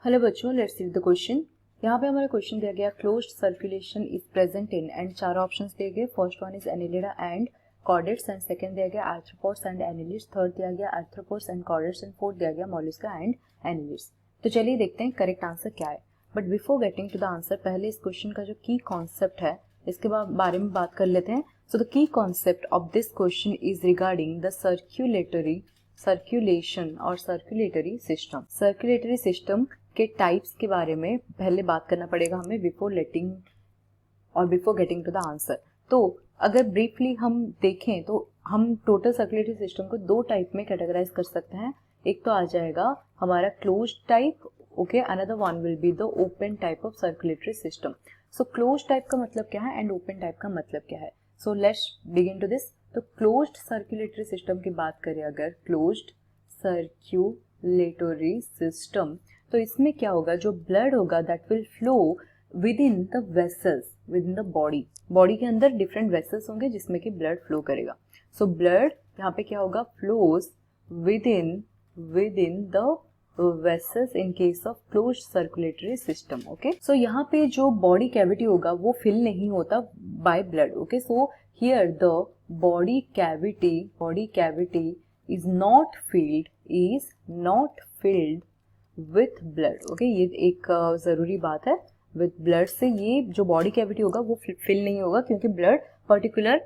Hello बच्चों, let's read the question. यहाँ पे हमारा क्वेश्चन दिया गया closed circulation is present in and चार ऑप्शंस दिए गए। First one is Annelida and chordates and second दिया गया आर्थ्रोपोड्स एंड एनिलिड्स, थर्ड दिया गया arthropods and chordates and fourth दिया गया मोलस्का एंड एनिलिड्स। तो चलिए देखते हैं करेक्ट आंसर क्या है। But before getting to the answer, पहले इस क्वेश्चन का जो की कॉन्सेप्ट है इसके बारे में बात कर लेते हैं। So the key concept of this question is regarding the circulation और सर्कुलेटरी सिस्टम। सर्कुलेटरी सिस्टम के टाइप्स के बारे में पहले बात करना पड़ेगा हमें before getting to the answer. तो अगर ब्रीफली हम देखें तो हम टोटल सर्कुलेटरी सिस्टम को दो टाइप में कैटेगराइज कर सकते हैं। एक तो आ जाएगा हमारा closed type, okay, another one will be the open type of circulatory system. So closed type का मतलब क्या है एंड ओपन टाइप का मतलब क्या है। So let's begin to this. तो क्लोज्ड सर्कुलेटरी सिस्टम की बात करें, अगर क्लोज्ड सर्कुलेटरी सिस्टम, तो इसमें क्या होगा, जो ब्लड होगा that will flow with in the vessels, with in the body के अंदर डिफरेंट वेसल्स होंगे जिसमें कि ब्लड फ्लो करेगा। सो ब्लड यहाँ पे क्या होगा, flows within the vessels in case of closed circulatory system. Okay, so यहाँ पे जो बॉडी कैविटी होगा वो फिल नहीं होता by blood. Okay, so here the body cavity is not filled with blood। Okay, ये एक जरूरी बात है। विद ब्लड से ये जो बॉडी कैविटी होगा वो फिल नहीं होगा, क्योंकि ब्लड पर्टिकुलर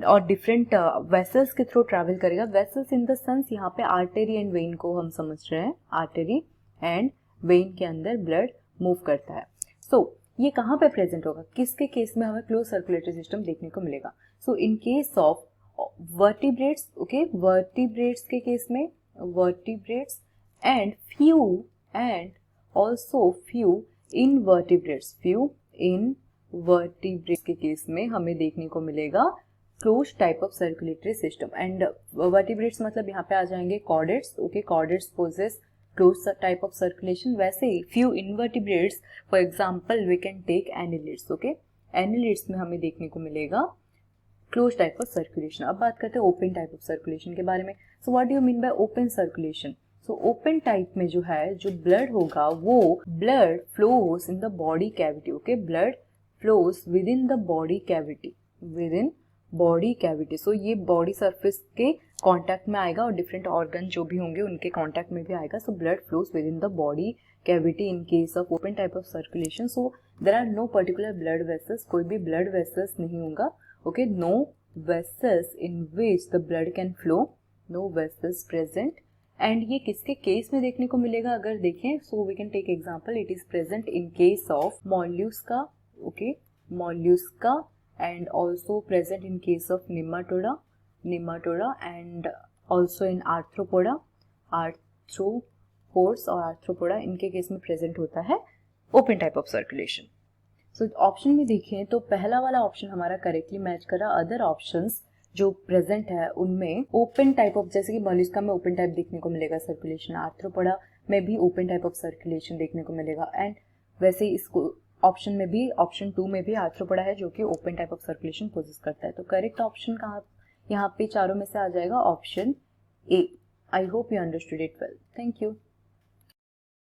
और डिफरेंट वेसल्स के थ्रू ट्रैवल करेगा। वेसल्स इन द सेंस यहाँ पे आर्टरी एंड वेन को हम समझ रहे हैं। आर्टरी एंड वेन के अंदर ब्लड मूव करता है। सो ये कहाँ पे प्रेजेंट होगा, किसके केस में हमें क्लोज सर्कुलेटरी सिस्टम देखने को मिलेगा। So in case of vertebrates, okay, vertebrates के केस में, vertebrates and also few invertebrates के केस में हमें देखने को मिलेगा close type of circulatory system. And vertebrates मतलब यहाँ पे आ जाएंगे chordates. Okay, chordates possess close type of circulation. वैसे ही few invertebrates, for example we can take annelids. Okay, annelids में हमें देखने को मिलेगा क्लोज टाइप ऑफ सर्कुलेशन। अब बात करते हैं ओपन टाइप ऑफ सर्कुलेशन के बारे में। So what do you mean by open circulation. So open type में जो है, जो ब्लड होगा वो blood flows in the body cavity. Okay, blood flows within the body cavity, so ये बॉडी सरफेस के कांटेक्ट में आएगा और डिफरेंट ऑर्गन जो भी होंगे उनके कांटेक्ट में भी आएगा। So blood flows within the body cavity in case of open type of circulation. So there are no particular blood vessels, कोई भी ब्लड वेसल्स नहीं होगा। Okay, no vessels in which the blood can flow, no vessels present। and ये किसके case में देखने को मिलेगा अगर देखें, so we can take example, it is present in case of mollusca, okay, mollusca, and also present in case of nematoda and also in arthropods और arthropoda, इनके केस में present होता है open type of circulation। So option में देखें तो पहला वाला ऑप्शन हमारा करेक्टली मैच कर रहा। अदर ऑप्शंस जो प्रेजेंट है उनमें ओपन टाइप ऑफ, जैसे कि मोलस्का में ओपन टाइप देखने को मिलेगा सर्कुलेशन, आर्थ्रोपोडा में भी ओपन टाइप ऑफ सर्कुलेशन देखने को मिलेगा। एंड वैसे ही इसको ऑप्शन में भी, ऑप्शन 2 में भी आर्थ्रोपोडा है जो कि open type of circulation possess करता है। तो करेक्ट ऑप्शन कहाँ यहाँ पे चारों में से आ जाएगा, option A. I hope you understood it well. Thank you.